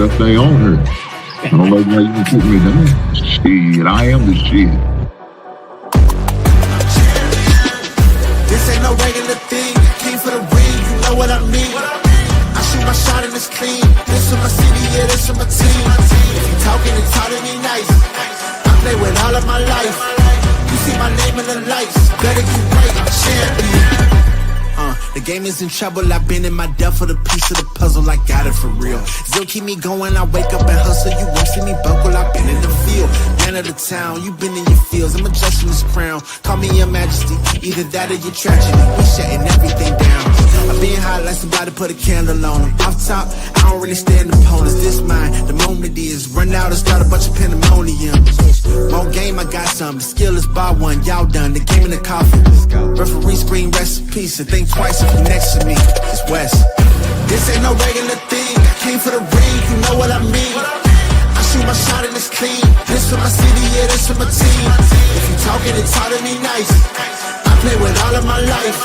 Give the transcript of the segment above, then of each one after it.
best thing on her. I don't know why you can put me down. Shit, I am the shit. This ain't no regular thing. I came for the ring, you know what I mean. I shoot my shot and it's clean. This for my city, yeah, this for my team. If you talking and talking me nice, I play with all of my life. You see my name in the lights, better get right, I'm champion. The game is in trouble, I've been in my depth for the piece of the puzzle, I got it for real. Still keep me going, I wake up and hustle, you won't see me buckle, I've been in the field. Man of the town, you been in your fields, I'm adjusting this crown. Call me your majesty, either that or your tragedy, we shutting everything down. I've been hot like somebody put a candle on them. Off top, I don't really stand opponents, this mine, the moment is run out and start a bunch of pandemonium. More game, I got some, the skill is bar one, y'all done, the game in the coffin. Referee screen, rest in peace, and think twice if you next to me, it's West. This ain't no regular thing, I came for the ring, you know what I mean. I shoot my shot and it's clean, this for my city, yeah, this for my team. If you talking and talk to me nice, I play with all of my life.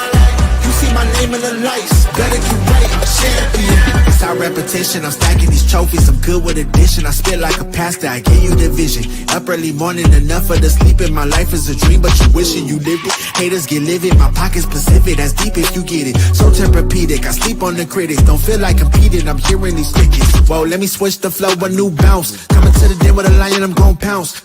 You see my name in the lights, better get right, I'm champion. It's our repetition, I'm stacking these trophies, I'm good with addition. I spit like a pastor, I give you the vision. Up early morning, enough for the sleeping. My life is a dream, but you wishing you lived it. Haters get livid, my pocket's Pacific, that's deep if you get it. So Tempur-Pedic, I sleep on the critics. Don't feel like competing, I'm hearing these crickets. Whoa, let me switch the flow, a new bounce. Coming to the den with a lion, I'm gon' pounce.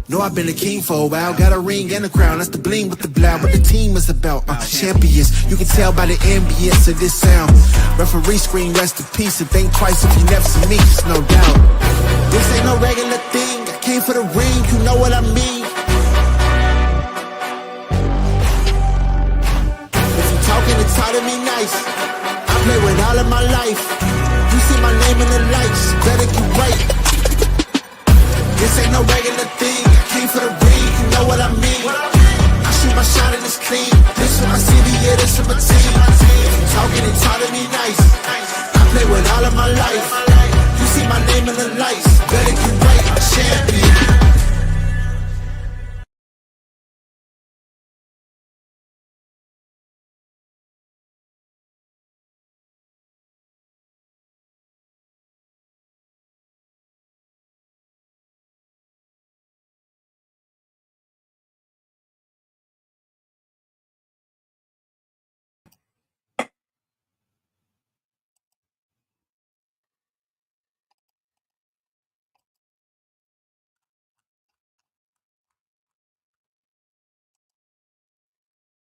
Know I've been a king for a while, got a ring and a crown. That's the bling with the blow, what the team is about. Champions, you can tell by the ambience of this sound. Referee screen, rest in peace, and think twice if you never see me, just no doubt. This ain't no regular thing, I came for the ring, you know what I mean. If you talking and talk to me nice, I play with all of my life. You see my name in the lights, better get right. This ain't no regular thing, I came for the ring, you know what I mean. I shoot my shot and it's clean, this for my city, yeah, this for my team. If you talking and talk to me nice, I play with all of my life. You see my name in the lights, better get right, I'm champion.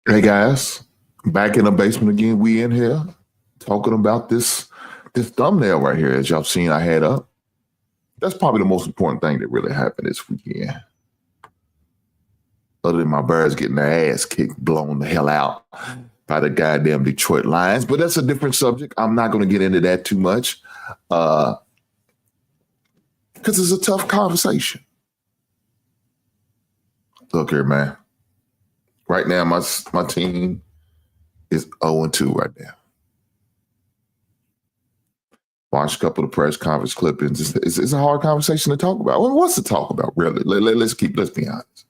Hey guys, back in the basement again. We in here talking about this thumbnail right here. As y'all seen, I had up. That's probably the most important thing that really happened this weekend. Other than my Bears getting their ass kicked, blown the hell out by the goddamn Detroit Lions. But that's a different subject. I'm not going to get into that too much because it's a tough conversation. Look here, man. Right now, my team is 0-2 right now. Watched a couple of press conference clippings. It's a hard conversation to talk about. Well, what's to talk about, really? Let's be honest.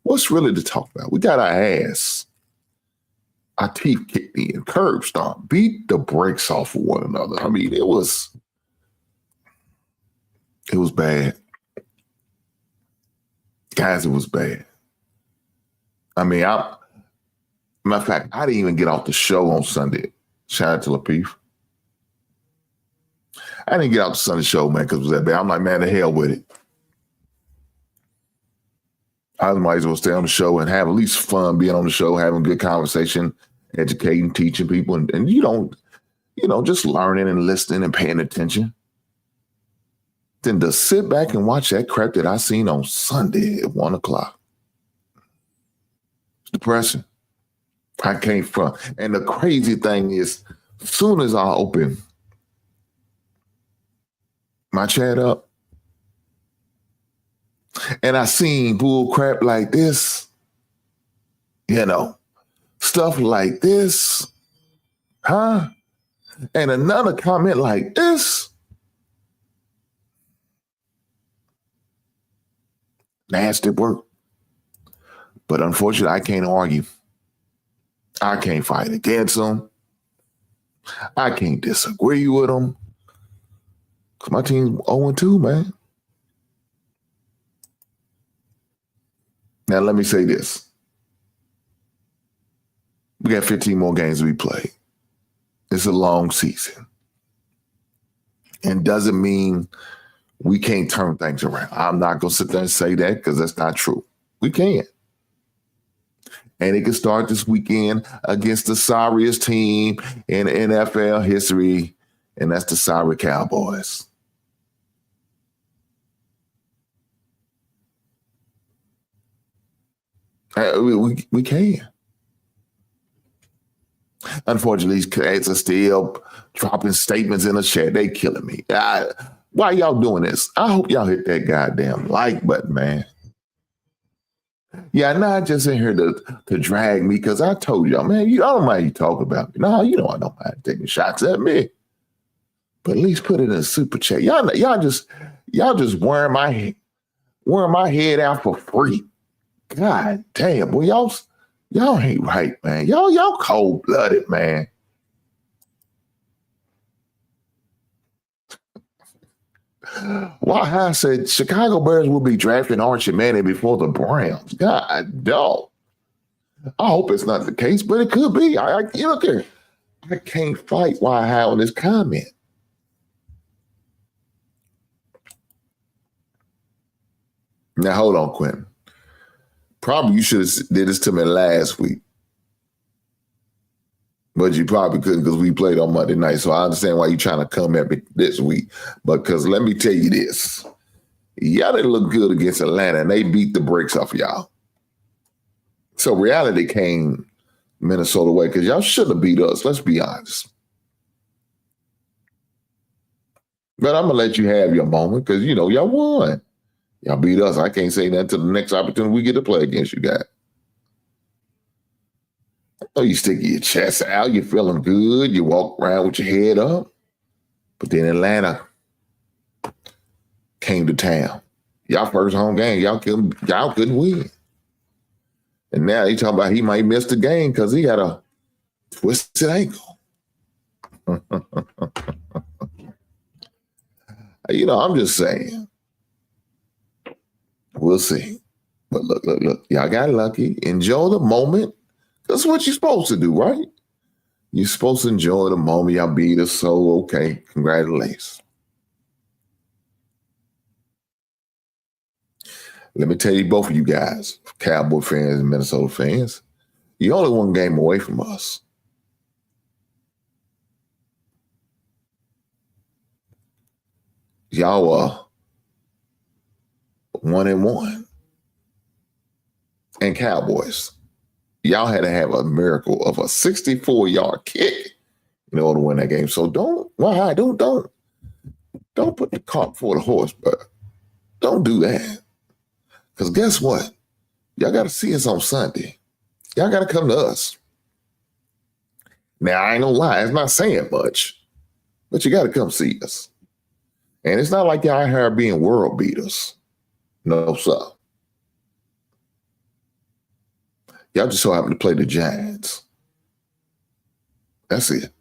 What's really to talk about? We got our teeth kicked in, curb stomp, beat the brakes off of one another. I mean, it was bad. Guys, it was bad. I mean, matter of fact, I didn't even get off the show on Sunday. Shout out to Lapeef. I didn't get out the Sunday show, man, because it was that bad. I'm like, man, the hell with it. I might as well stay on the show and have at least fun being on the show, having good conversation, educating, teaching people, and just learning and listening and paying attention. Then to sit back and watch that crap that I seen on Sunday at 1:00. Depression. I came from. And the crazy thing is, as soon as I open my chat up and I seen bull crap like this, stuff like this, and another comment like this, nasty work. But unfortunately, I can't argue. I can't fight against them. I can't disagree with them. My team's 0-2, man. Now, let me say this. We got 15 more games we play. It's a long season. And doesn't mean we can't turn things around. I'm not going to sit there and say that because that's not true. We can. And it can start this weekend against the sorriest team in NFL history, and that's the sorry Cowboys. We can. Unfortunately, these cats are still dropping statements in the chat. They killing me. Why y'all doing this? I hope y'all hit that goddamn like button, man. Yeah, not just in here to drag me, because I told y'all, man, I don't mind you talking about me. No, I don't mind taking shots at me. But at least put it in a super chat. Y'all just wearing my head out for free. God damn, boy, y'all ain't right, man. Y'all cold-blooded, man. Why I said Chicago Bears will be drafting Archie Manning before the Browns. God, dog. I hope it's not the case, but it could be. Look here. I can't fight why I have on this comment. Now, hold on, Quentin. Probably you should have did this to me last week. But you probably couldn't because we played on Monday night. So I understand why you're trying to come at me this week. But because let me tell you this. Y'all didn't look good against Atlanta, and they beat the brakes off y'all. So reality came Minnesota way because y'all shouldn't have beat us. Let's be honest. But I'm going to let you have your moment because, y'all won. Y'all beat us. I can't say that until the next opportunity we get to play against you guys. Oh, you stick your chest out, you're feeling good, you walk around with your head up. But then Atlanta came to town. Y'all first home game, y'all couldn't win. And now he talking about he might miss the game because he got a twisted ankle. I'm just saying. We'll see. But look. Y'all got lucky. Enjoy the moment. That's what you're supposed to do, right? You're supposed to enjoy the moment. Y'all beat us, so okay. Congratulations. Let me tell you, both of you guys, Cowboy fans and Minnesota fans, you're only one game away from us. Y'all are 1-1. And Cowboys, y'all had to have a miracle of a 64-yard kick in order to win that game. So don't put the cart before the horse, but don't do that. Because guess what? Y'all got to see us on Sunday. Y'all got to come to us. Now, I ain't gonna lie, it's not saying much, but you got to come see us. And it's not like y'all here being world beaters. No, sir. Y'all just so happen to play the Giants. That's it.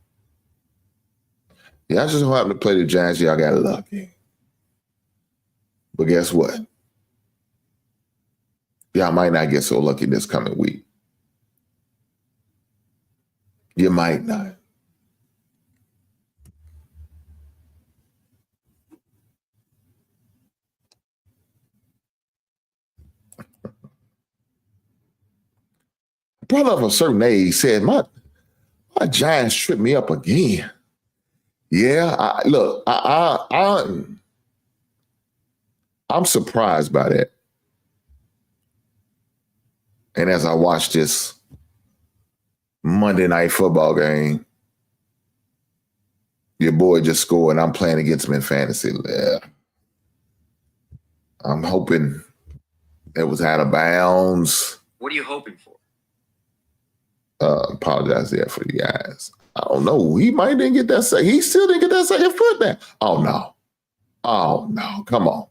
Y'all just so happen to play the Giants. Y'all got lucky. But guess what? Y'all might not get so lucky this coming week. You might not. A brother of a certain age said, my Giants tripped me up again. Yeah, I'm surprised by that. And as I watch this Monday night football game, your boy just scored and I'm playing against him in fantasy. I'm hoping it was out of bounds. What are you hoping for? Apologize there for you guys. I don't know. He might didn't get that second. He still didn't get that second foot down. Oh, no. Come on.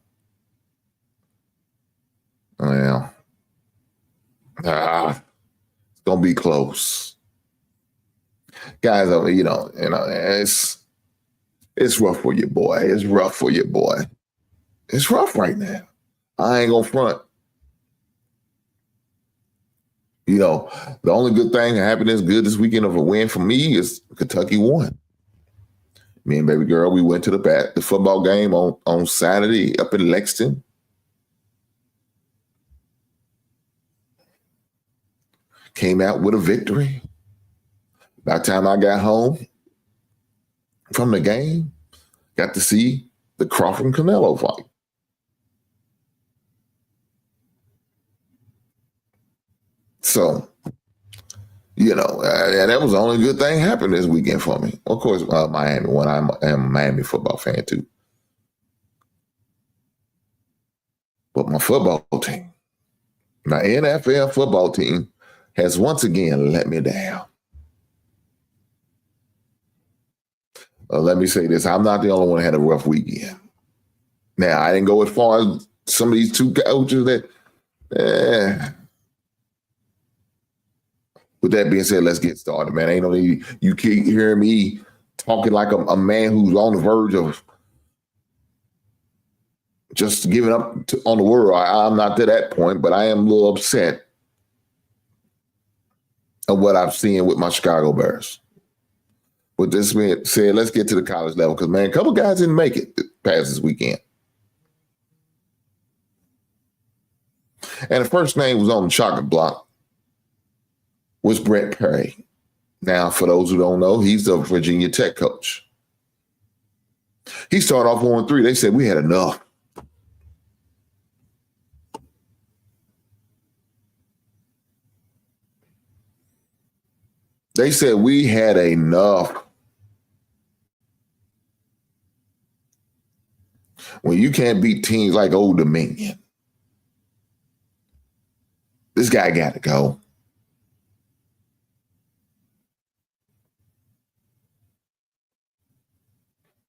Well, it's going to be close. Guys, it's It's rough for your boy. It's rough for your boy. It's rough right now. I ain't gonna front. You know, the only good thing that happened is good this weekend of a win for me is Kentucky won. Me and baby girl, we went to the football game on Saturday up in Lexington. Came out with a victory. By the time I got home from the game, got to see the Crawford and Canelo fight. So, you know, and that was the only good thing happened this weekend for me. Of course, Miami won. I am a Miami football fan too. But my football team, my NFL football team, has once again let me down. Let me say this. I'm not the only one who had a rough weekend. Now, I didn't go as far as some of these two coaches that, With that being said, let's get started, man. Ain't no need. You keep hearing me talking like a man who's on the verge of just giving up on the world. I'm not to that point, but I am a little upset of what I've seen with my Chicago Bears. With this being said, let's get to the college level because, man, a couple guys didn't make it past this weekend. And the first name was on the chocolate block was Brett Perry. Now, for those who don't know, he's the Virginia Tech coach. He started off 1-3. They said we had enough. They said we had enough. When you can't beat teams like Old Dominion, this guy got to go.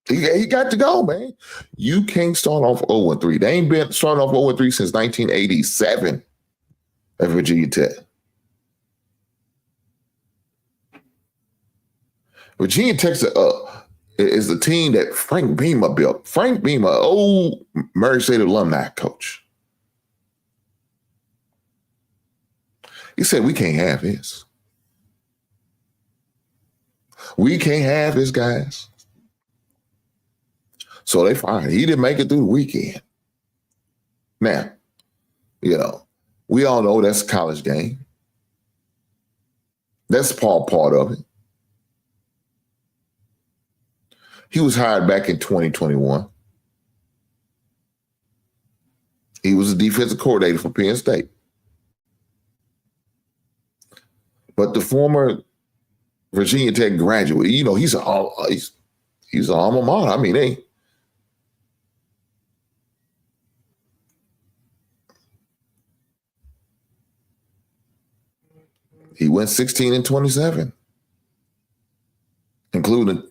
He got to go, man. You can't start off 0-3. They ain't been starting off 0-3 since 1987 at Virginia Tech. Virginia Tech is the team that Frank Beamer built. Frank Beamer, old Murray State alumni coach. He said, we can't have this. We can't have this, guys. So they fired. He didn't make it through the weekend. Now, you know, we all know that's a college game. That's part of it. He was hired back in 2021. He was a defensive coordinator for Penn State. But the former Virginia Tech graduate, you know, he's an alma mater. I mean, he went 16-27, including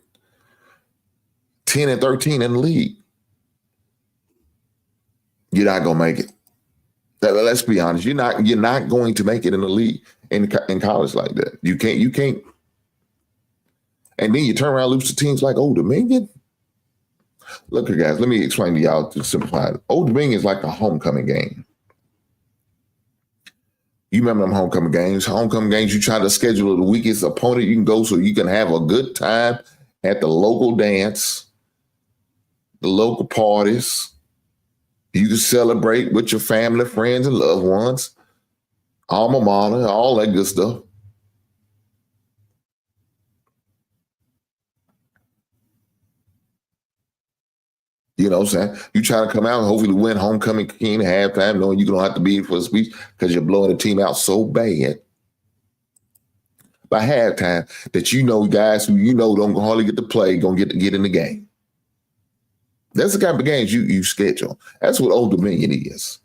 10-13 in the league. You're not gonna make it. Let's be honest. You're not going to make it in the league in college like that. You can't. And then you turn around and lose to teams like Old Dominion. Look, guys, let me explain to y'all to simplify it. Old Dominion is like a homecoming game. You remember them homecoming games? Homecoming games, you try to schedule the weakest opponent you can go so you can have a good time at the local dance, the local parties. You can celebrate with your family, friends, and loved ones, alma mater, all that good stuff. You know what I'm saying? You try to come out and hopefully win homecoming king at halftime, knowing you don't have to be for the speech because you're blowing the team out so bad by halftime that you know guys who you know don't hardly get to play gonna get in the game. That's the kind of games you schedule. That's what Old Dominion is.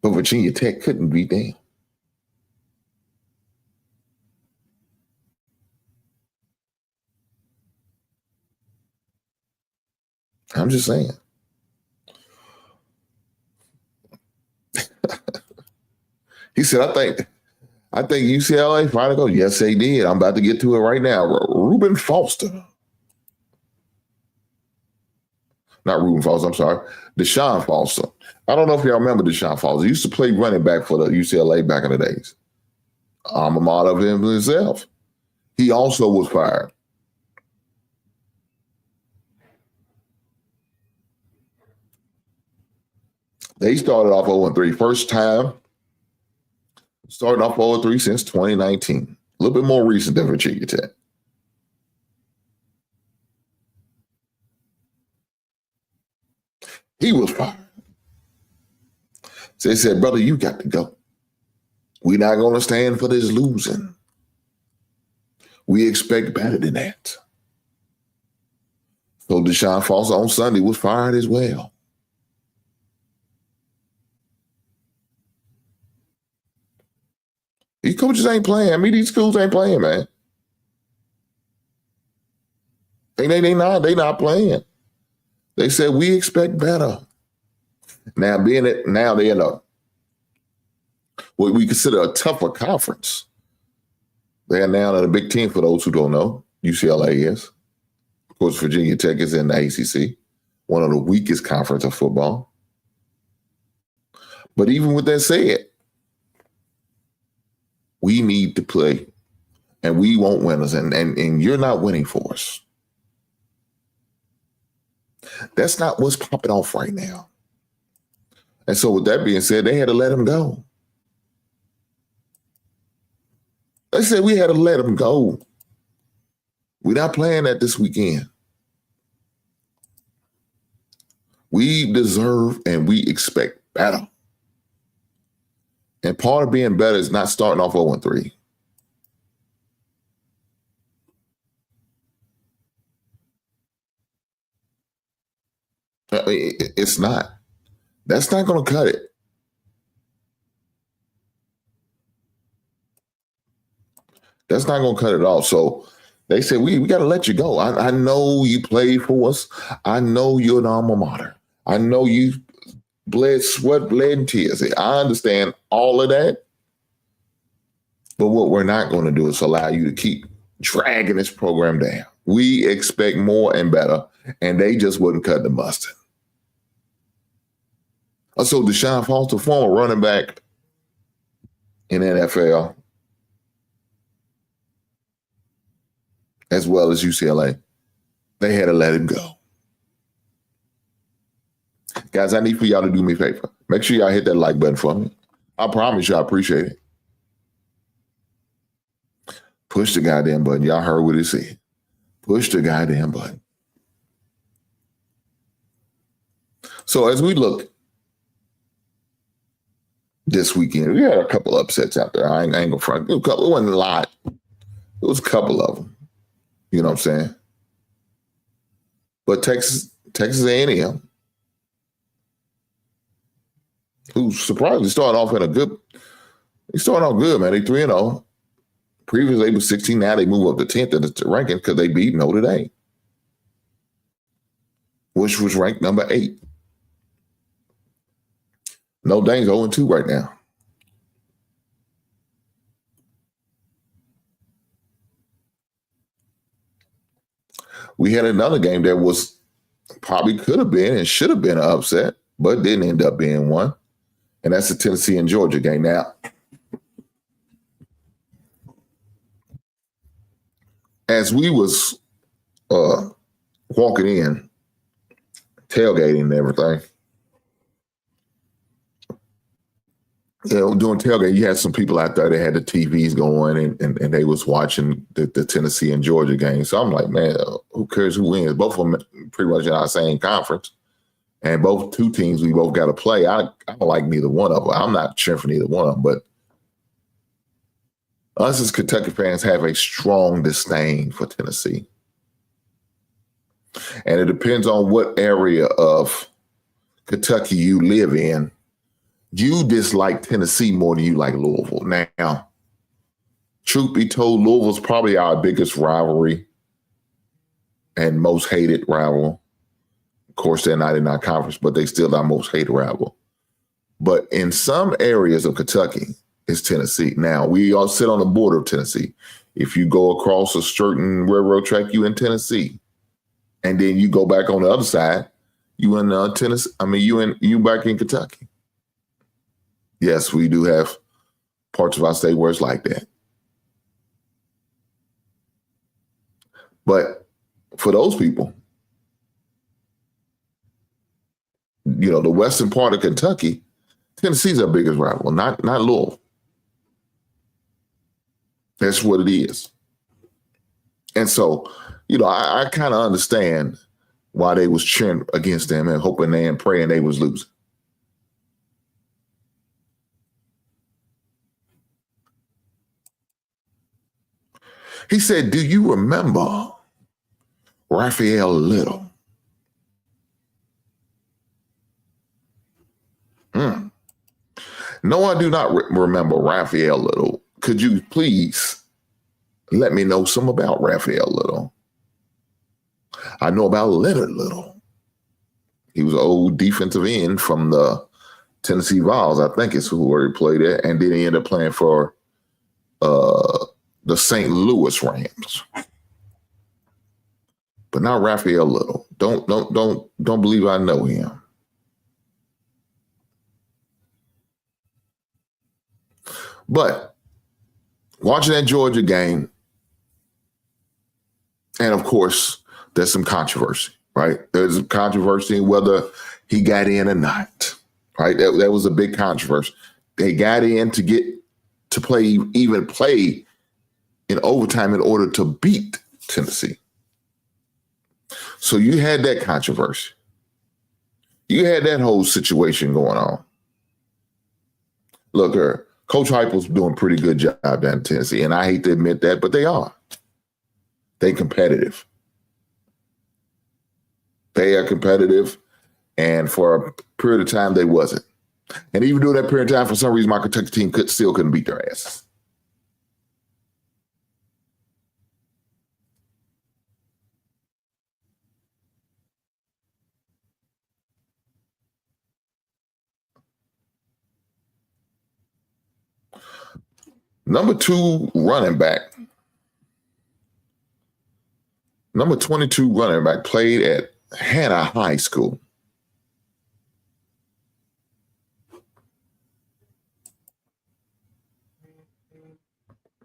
But Virginia Tech couldn't beat them. I'm just saying. He said, I think UCLA finally goes. Yes, they did. I'm about to get to it right now. Reuben Foster. not Reuben Foster, I'm sorry, Deshaun Foster. I don't know if y'all remember Deshaun Foster. He used to play running back for the UCLA back in the days. Alma mater of him himself. He also was fired. They started off 0-3. First time starting off 0-3 since 2019. A little bit more recent than Virginia Tech. He was fired. So they said, brother, you got to go. We're not going to stand for this losing. We expect better than that. So Deshaun Foster on Sunday was fired as well. These coaches ain't playing. I mean, these schools ain't playing, man. They not playing. They said we expect better. Now they're in what we consider a tougher conference. They are now in the Big Ten, for those who don't know. UCLA is. Of course, Virginia Tech is in the ACC, one of the weakest conference of football. But even with that said, we need to play, and we won't win us, and you're not winning for us. That's not what's popping off right now. And so with that being said, they had to let him go. They said we had to let him go. We're not playing that this weekend. We deserve and we expect better. And part of being better is not starting off 0-3. I mean, it's not. That's not going to cut it. That's not going to cut it off. So they said, we got to let you go. I know you played for us. I know you're an alma mater. I know you bled, sweat, bled, and tears. I understand all of that. But what we're not going to do is allow you to keep dragging this program down. We expect more and better, and they just wouldn't cut the mustard. So Deshaun Foster, former running back in NFL, as well as UCLA, they had to let him go. Guys, I need for y'all to do me a favor. Make sure y'all hit that like button for me. I promise you I appreciate it. Push the goddamn button. Y'all heard what he said. Push the goddamn button. So as we look this weekend, we had a couple upsets out there. I ain't gonna front. It wasn't a lot. It was a couple of them. You know what I'm saying? But Texas A&M, who surprisingly started off in a good, they started off good, man. They 3-0. Previously, they were 16. Now they move up to 10th in the ranking because they beat Notre Dame, which was ranked number 8. Notre Dame's 0-2 right now. We had another game that was probably could have been and should have been an upset, but didn't end up being one. And that's the Tennessee and Georgia game. Now, as we was walking in, tailgating and everything, during tailgate, you had some people out there that had the TVs going and they was watching the Tennessee and Georgia game. So I'm like, man, who cares who wins? Both of them pretty much in our same conference. And both two teams, we both got to play. I don't like neither one of them. I'm not cheering for neither one of them. But us as Kentucky fans have a strong disdain for Tennessee. And it depends on what area of Kentucky you live in. You dislike Tennessee more than you like Louisville. Now, truth be told, Louisville's probably our biggest rivalry and most hated rival. Of course, they're not in our conference, but they still our most hated rival. But in some areas of Kentucky, it's Tennessee. Now, we all sit on the border of Tennessee. If you go across a certain railroad track, you in Tennessee. And then you go back on the other side, You in Tennessee? I mean, you back in Kentucky? Yes, we do have parts of our state where it's like that. But for those people, the western part of Kentucky, Tennessee's our biggest rival, not Louisville. That's what it is. And so, I kind of understand why they was cheering against them and hoping and praying they was losing. He said, do you remember Raphael Little? No, I do not remember Raphael Little. Could you please let me know some about Raphael Little? I know about Leonard Little. He was an old defensive end from the Tennessee Vols, I think is who he played at, and then he ended up playing for the St. Louis Rams. But not Raphael Little. Don't believe I know him. But watching that Georgia game, and of course, there's some controversy, right? There's a controversy whether he got in or not, right? That was a big controversy. They got in to get to play in overtime in order to beat Tennessee. So you had that controversy. You had that whole situation going on. Look, Coach Heupel's doing a pretty good job down in Tennessee, and I hate to admit that, but they are. They're competitive. They are competitive, and for a period of time, they wasn't. And even during that period of time, for some reason, my Kentucky team still couldn't beat their asses. Number 2 running back, number 22 running back, played at Hannah High School.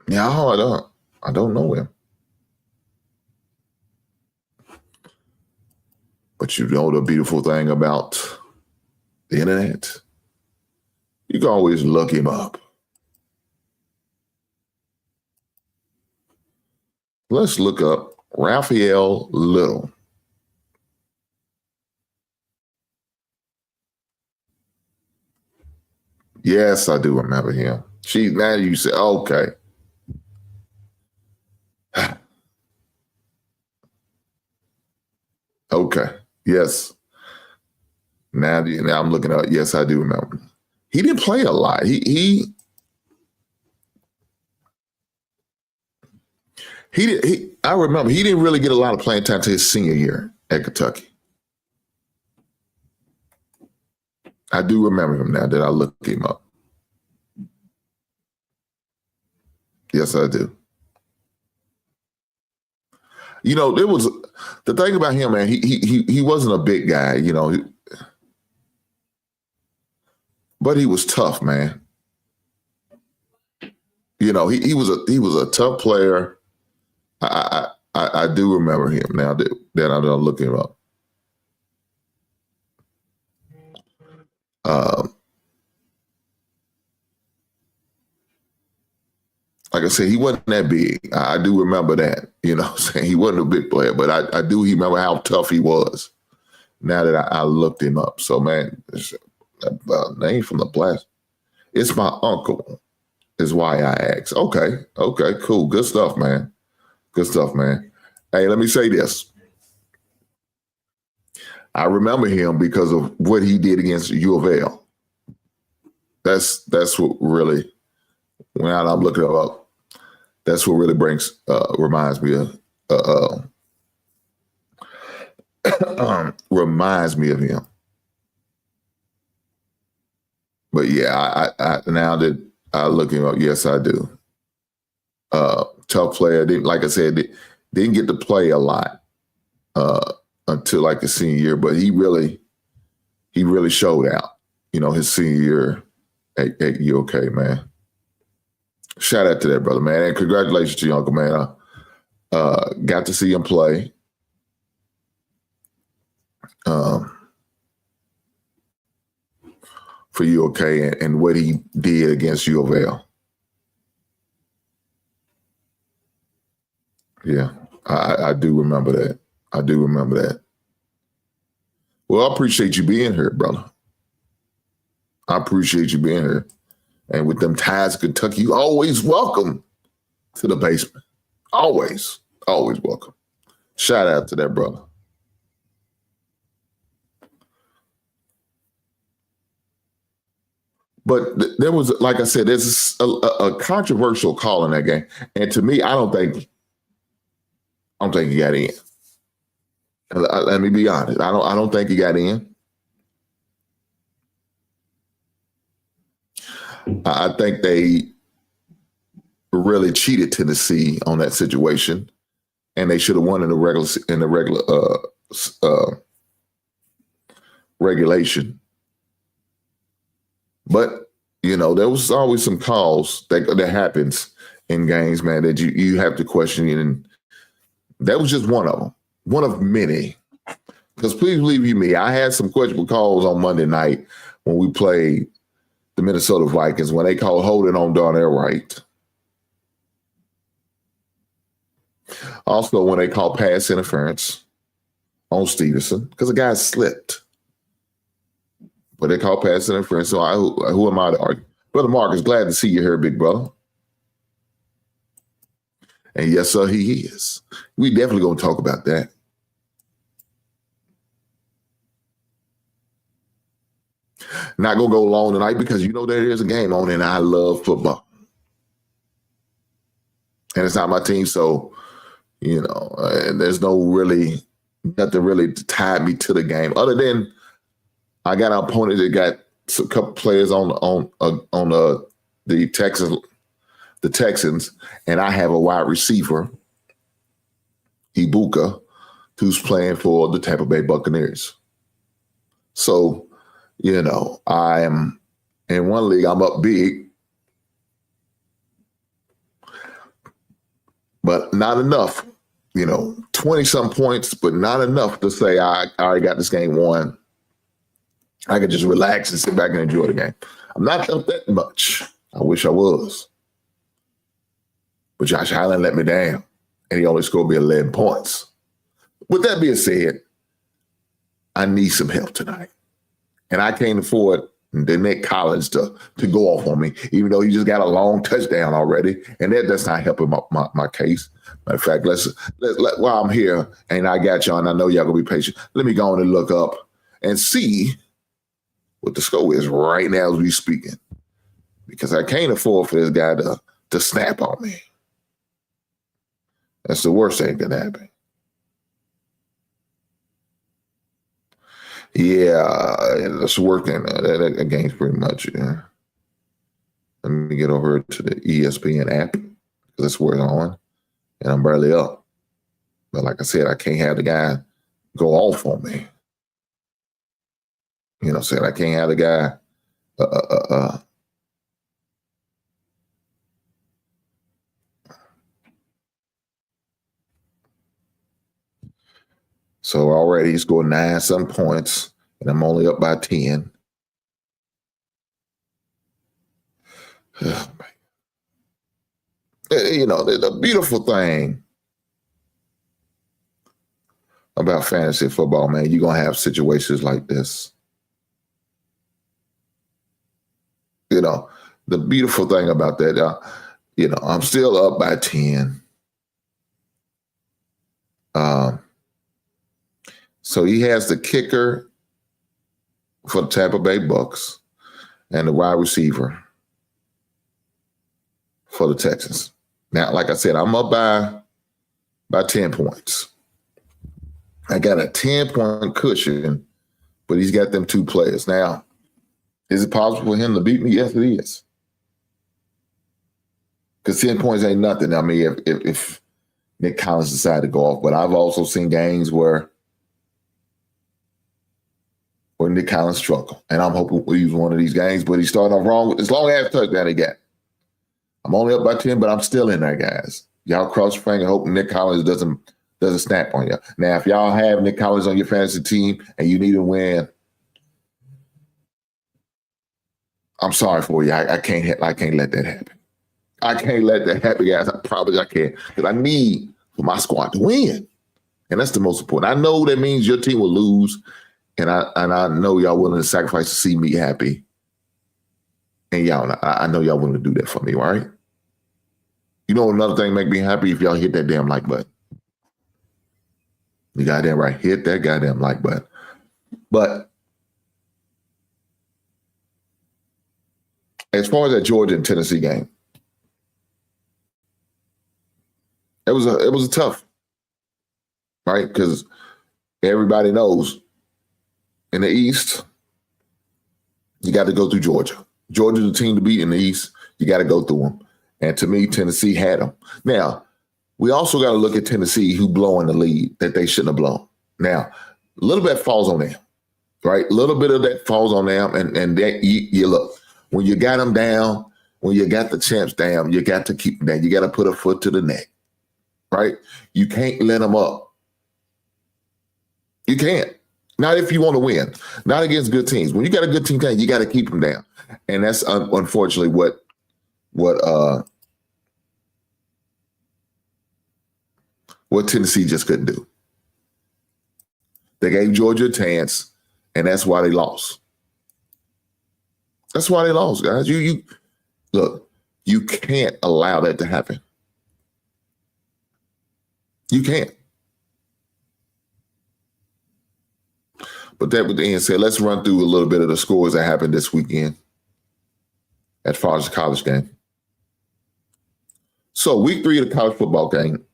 Yeah, I don't know him. But you know the beautiful thing about the internet? You can always look him up. Let's look up Raphael Little. Yes, I do remember him. Now you say, okay. Okay. Yes. Now I'm looking at. Yes, I do remember. He didn't play a lot. I remember he didn't really get a lot of playing time to his senior year at Kentucky. I do remember him now that I looked him up. Yes, I do. There was the thing about him, man. He wasn't a big guy, but he was tough, man. He was a tough player. I do remember him now that I'm looking him up. Like I said, he wasn't that big. I do remember that. He wasn't a big player, but I do remember how tough he was. Now that I looked him up, so man, name from the blast. It's my uncle. Is why I asked. Okay, cool, good stuff, man. Good stuff, man. Hey, let me say this. I remember him because of what he did against U of L. That's what really, when I'm looking it up, that's what really reminds me of reminds me of him. But yeah, I now that I look him up, yes, I do. Tough player. Like I said, didn't get to play a lot until like the senior year, but he really he really showed out, his senior year at UK, man. Shout out to that brother, man. And congratulations to your uncle, man. Got to see him play. For UK and what he did against U of L. Yeah, I do remember that. I do remember that. Well, I appreciate you being here, brother. I appreciate you being here. And with them ties to Kentucky, you always welcome to the basement. Always, always welcome. Shout out to that brother. But there was, like I said, there's a controversial call in that game. And to me, I don't think he got in. Let me be honest. I don't think he got in. I think they really cheated Tennessee on that situation, and they should have won in the regulation. But there was always some calls that happens in games, man, that you have to question, and that was just one of them, one of many. Because please believe me, I had some questionable calls on Monday night when we played the Minnesota Vikings when they called holding on Darnell Wright. Also, when they called pass interference on Stevenson, because the guy slipped. But they called pass interference, so who am I to argue? Brother Marcus, glad to see you here, big brother. And yes, sir, he is. We definitely going to talk about that. Not going to go long tonight because there is a game on and I love football. And it's not my team, so, and there's nothing really tied me to the game other than I got an opponent that got a couple players on the Texans, and I have a wide receiver, Ibuka, who's playing for the Tampa Bay Buccaneers. So, I am in one league, I'm up big, but not enough, 20-some points, but not enough to say I already got this game won. I could just relax and sit back and enjoy the game. I'm not up that much. I wish I was. But Josh Allen let me down, and he only scored me 11 points. With that being said, I need some help tonight. And I can't afford the Nick Collins to go off on me, even though he just got a long touchdown already. And that's not helping my case. Matter of fact, let's while I'm here and I got y'all, and I know y'all going to be patient, let me go on and look up and see what the score is right now as we speaking, because I can't afford for this guy to snap on me. That's the worst thing that can happen. Yeah, it's working. That game's pretty much, yeah. Let me get over to the ESPN app, because that's where it's on, and I'm barely up. But like I said, I can't have the guy go off on me. I can't have the guy So already he scored 9-some points, and I'm only up by 10. The beautiful thing about fantasy football, man, you're going to have situations like this. The beautiful thing about that, I'm still up by 10. So he has the kicker for the Tampa Bay Bucks and the wide receiver for the Texans. Now, like I said, I'm up by 10 points. I got a 10-point cushion, but he's got them 2 players. Now, is it possible for him to beat me? Yes, it is. Because 10 points ain't nothing. I mean, if Nick Collins decided to go off. But I've also seen games where or Nick Collins struggle. And I'm hoping we use one of these games, but he's starting off wrong with this long ass touchdown he got. I'm only up by 10, but I'm still in there, guys. Y'all cross your finger, hoping Nick Collins doesn't snap on you. Now, if y'all have Nick Collins on your fantasy team and you need to win, I'm sorry for you. I can't let that happen. I can't let that happen, guys. I promise I can't, because I need for my squad to win, and that's the most important. I know that means your team will lose, and I know y'all willing to sacrifice to see me happy, and I know y'all willing to do that for me, right? You know, another thing make me happy if y'all hit that damn like button. You goddamn right, hit that goddamn like button. But as far as that Georgia and Tennessee game, it was a tough, right? Because everybody knows in the East, you got to go through Georgia. Georgia's the team to beat in the East. You got to go through them. And to me, Tennessee had them. Now, we also got to look at Tennessee, who blowing the lead that they shouldn't have blown. Now, a little bit falls on them, right? A little bit of that falls on them. And that you look, when you got them down, when you got the champs down, you got to keep them down. You got to put a foot to the neck, right? You can't let them up. You can't. Not if you want to win. Not against good teams. When you got a good team, you got to keep them down. And that's unfortunately what Tennessee just couldn't do. They gave Georgia a chance, and that's why they lost. That's why they lost, guys. You look, you can't allow that to happen. You can't. But that being said, let's run through a little bit of the scores that happened this weekend as far as the college game. So week 3 of the college football game.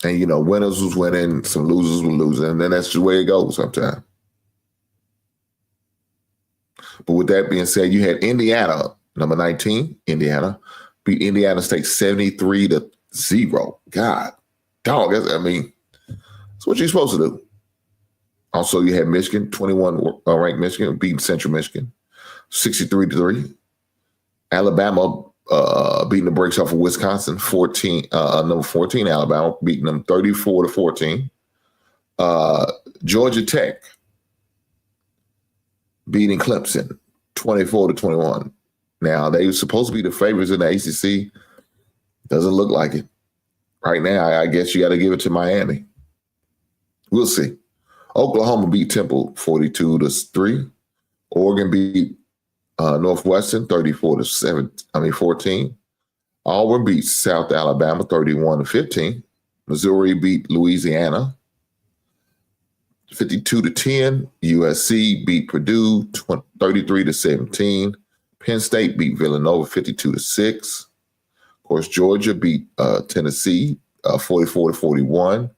And, you know, winners was winning, some losers were losing, and then that's the way it goes sometimes. But with that being said, you had Indiana, number 19, Indiana, beat Indiana State 73-0. God, dog, that's what you're supposed to do. Also, you had Michigan, 21 ranked Michigan, beating Central Michigan, 63-3. Alabama beating the brakes off of Wisconsin, number 14 Alabama, beating them 34-14. Georgia Tech beating Clemson, 24-21. Now, they were supposed to be the favorites in the ACC. Doesn't look like it. Right now, I guess you got to give it to Miami. We'll see. Oklahoma beat Temple 42-3. Oregon beat Northwestern 14. Auburn beat South Alabama 31-15. Missouri beat Louisiana 52-10. USC beat Purdue 33-17. Penn State beat Villanova 52-6. Of course, Georgia beat Tennessee 44-41.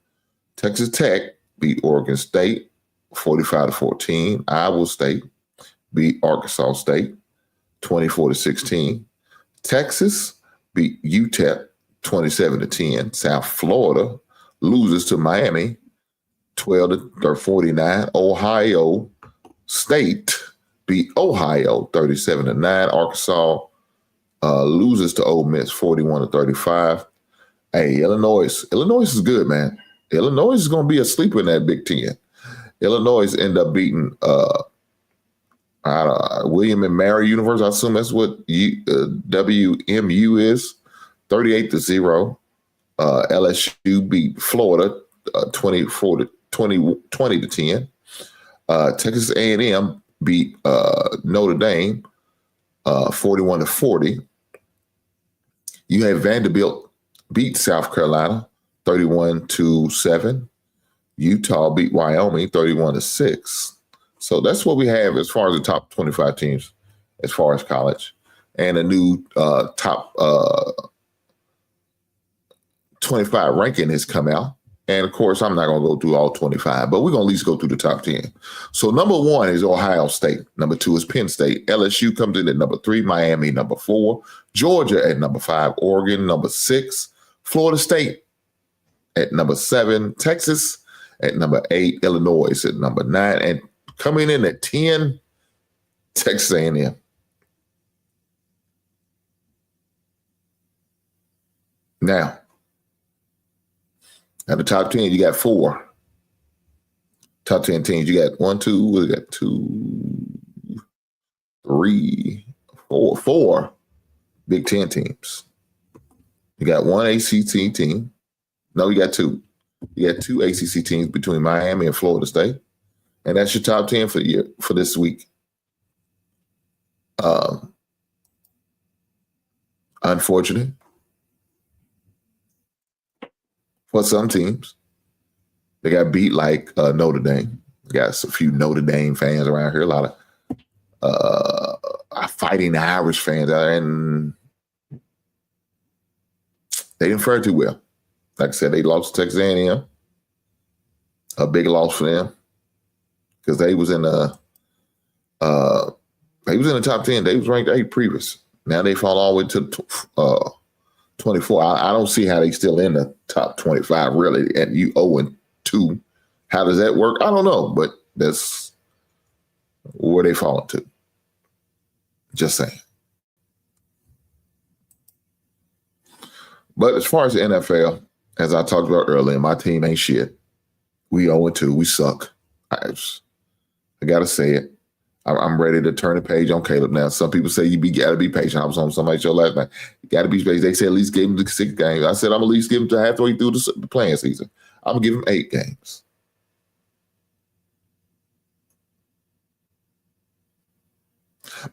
Texas Tech beat Oregon State 45-14. Iowa State beat Arkansas State 24-16. Texas beat UTEP 27-10. South Florida loses to Miami 12-49. Ohio State beat Ohio 37-9. Arkansas loses to Ole Miss 41-35. Hey, Illinois is good, man. Illinois is going to be a sleeper in that Big Ten. Illinois end up beating William and Mary University. I assume that's what WMU is, 38-0. LSU beat Florida 20-10. Texas A&M beat Notre Dame 41-40. You had Vanderbilt beat South Carolina 31-7. Utah beat Wyoming 31-6. So that's what we have as far as the top 25 teams as far as college. And a new top 25 ranking has come out. And, of course, I'm not going to go through all 25, but we're going to at least go through the top 10. So number 1 is Ohio State. Number 2 is Penn State. LSU comes in at number 3. Miami, number 4. Georgia at number 5. Oregon, number 6. Florida State at number 7. Texas At number 8, Illinois at number 9. And coming in at 10, Texas A&M. Now, at the top 10, you got 4. Top 10 teams, you got 1, 2, we got 2, 3, 4 Big Ten teams. You got 1 ACC team. No, you got 2. You got 2 ACC teams between Miami and Florida State. And that's your top 10 for this week. Unfortunate for some teams. They got beat like Notre Dame. We got a few Notre Dame fans around here. A lot of fighting Irish fans out there, and they didn't fare too well. Like I said, they lost to Texas A&M. A big loss for them because they was in the top 10. They was ranked 8 previous. Now they fall all the way to 24. I don't see how they still in the top 25 really. And you 0-2. How does that work? I don't know, but that's where they fall into. Just saying. But as far as the NFL, as I talked about earlier, my team ain't shit. We 0-2. We suck. I got to say it. I'm ready to turn the page on Caleb now. Some people say you got to be patient. I was on somebody's show last night. You got to be patient. They said at least give him the 6 games. I said I'm at least give him to halfway through the playing season. I'm going to give him 8 games.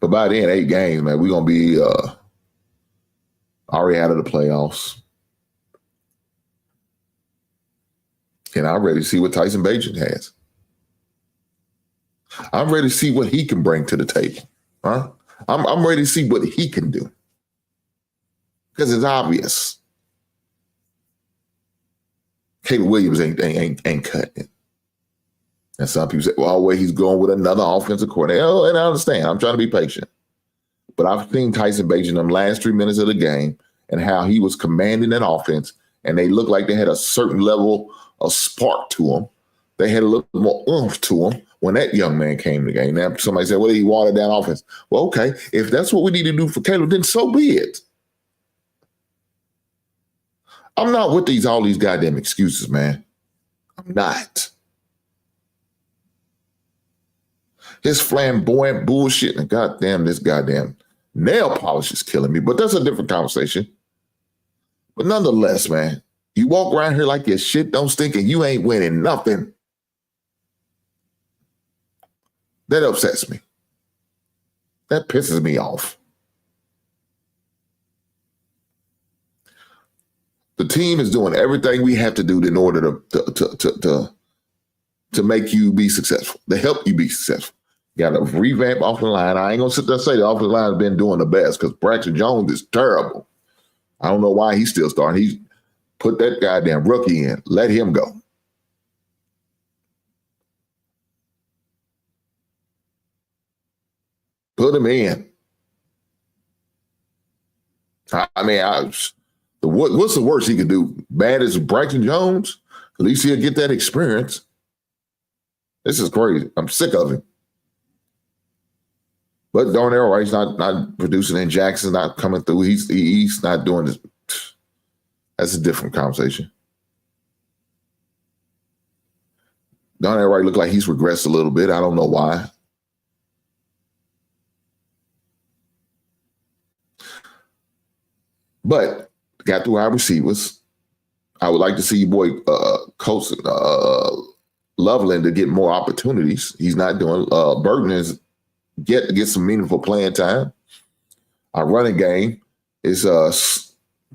But by then, 8 games, man, we're going to be already out of the playoffs. And I'm ready to see what Tyson Bagent has. I'm ready to see what he can bring to the table. Huh? I'm ready to see what he can do. Because it's obvious. Caleb Williams ain't cutting it. And some people say, well, he's going with another offensive coordinator. Oh, and I understand. I'm trying to be patient. But I've seen Tyson Bagent in the last 3 minutes of the game and how he was commanding that offense, and they looked like they had a certain level of spark to them. They had a little more oomph to them when that young man came to the game. Now, somebody said, well, he watered down offense. Well, okay, if that's what we need to do for Caleb, then so be it. I'm not with all these goddamn excuses, man. I'm not. His flamboyant bullshit and goddamn this goddamn nail polish is killing me. But that's a different conversation. But nonetheless, man, you walk around here like your shit don't stink and you ain't winning nothing. That upsets me. That pisses me off. The team is doing everything we have to do in order to make you be successful, to help you be successful. You got to revamp off the line. I ain't going to sit there and say the offensive line has been doing the best because Braxton Jones is terrible. I don't know why he's still starting. He's put that goddamn rookie in. Let him go. Put him in. I mean, what's the worst he could do? Bad as Braxton Jones? At least he'll get that experience. This is crazy. I'm sick of him. But Darnell Wright's not producing, and Jackson's not coming through. He's not doing this. That's a different conversation. Darnell Wright looked like he's regressed a little bit. I don't know why. But got through our receivers. I would like to see your boy Coach Loveland to get more opportunities. He's not doing. Burton is get some meaningful playing time. Our running game is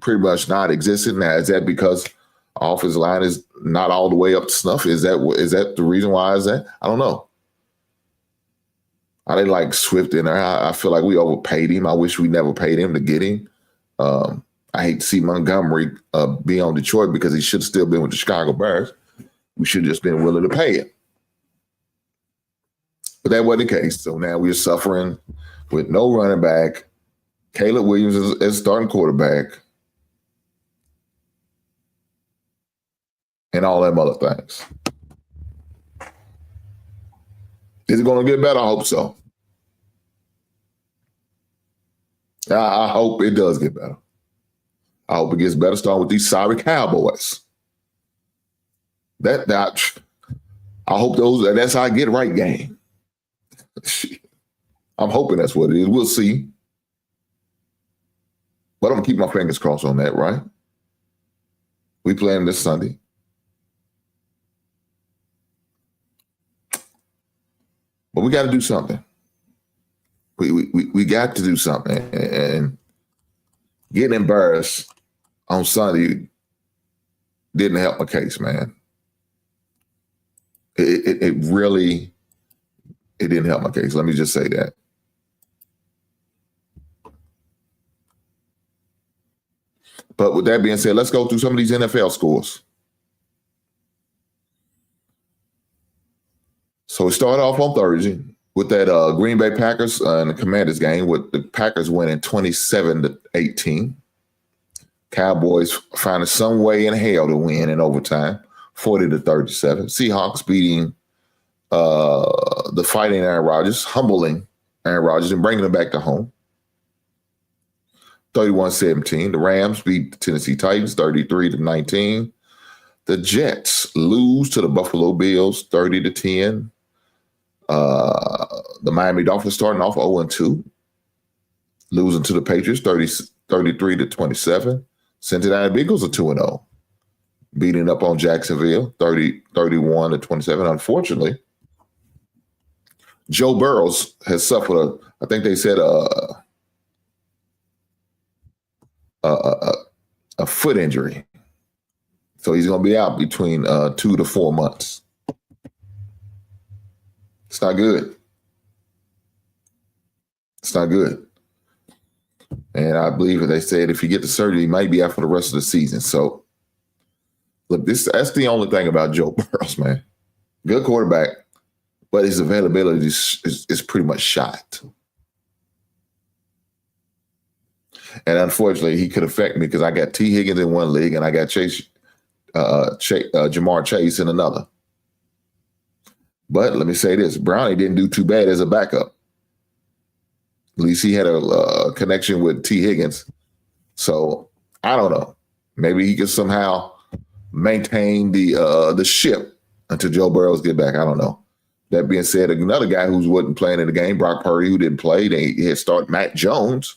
pretty much non-existent. Now, is that because our offensive line is not all the way up to snuff? Is that the reason why? Is that? I don't know. I didn't like Swift in there. I feel like we overpaid him. I wish we never paid him to get him. I hate to see Montgomery be on Detroit because he should have still been with the Chicago Bears. We should have just been willing to pay it. But that wasn't the case. So now we're suffering with no running back. Caleb Williams is starting quarterback. And all them other things. Is it going to get better? I hope so. I hope it does get better. I hope it gets better starting with these sorry Cowboys. That I hope that's how I get right game. I'm hoping that's what it is. We'll see. But I'm going to keep my fingers crossed on that, right? We play them this Sunday. But we got to do something. We got to do something. And getting embarrassed on Sunday didn't help my case, man. It really didn't help my case. Let me just say that. But with that being said, let's go through some of these NFL scores. So we started off on Thursday with that Green Bay Packers and the Commanders game, with the Packers winning 27-18. Cowboys finding some way in hell to win in overtime, 40-37. Seahawks beating the fighting Aaron Rodgers, humbling Aaron Rodgers and bringing him back to home, 31-17. The Rams beat the Tennessee Titans 33-19. The Jets lose to the Buffalo Bills 30-10. The Miami Dolphins starting off 0-2, losing to the Patriots 33-27. Cincinnati Bengals are 2-0, beating up on Jacksonville 31-27. Unfortunately, Joe Burrow has suffered I think they said a foot injury. So he's going to be out between 2 to 4 months. It's not good. It's not good. And I believe that they said if you get the surgery, he might be out for the rest of the season. So, look, that's the only thing about Joe Burrow, man. Good quarterback, but his availability is pretty much shot. And unfortunately, he could affect me because I got T. Higgins in one league and I got Jamar Chase in another. But let me say this, Brownie didn't do too bad as a backup. At least he had a connection with T. Higgins. So I don't know. Maybe he can somehow maintain the ship until Joe Burrows get back. I don't know. That being said, another guy who wasn't playing in the game, Brock Purdy, who didn't play, they had started Matt Jones.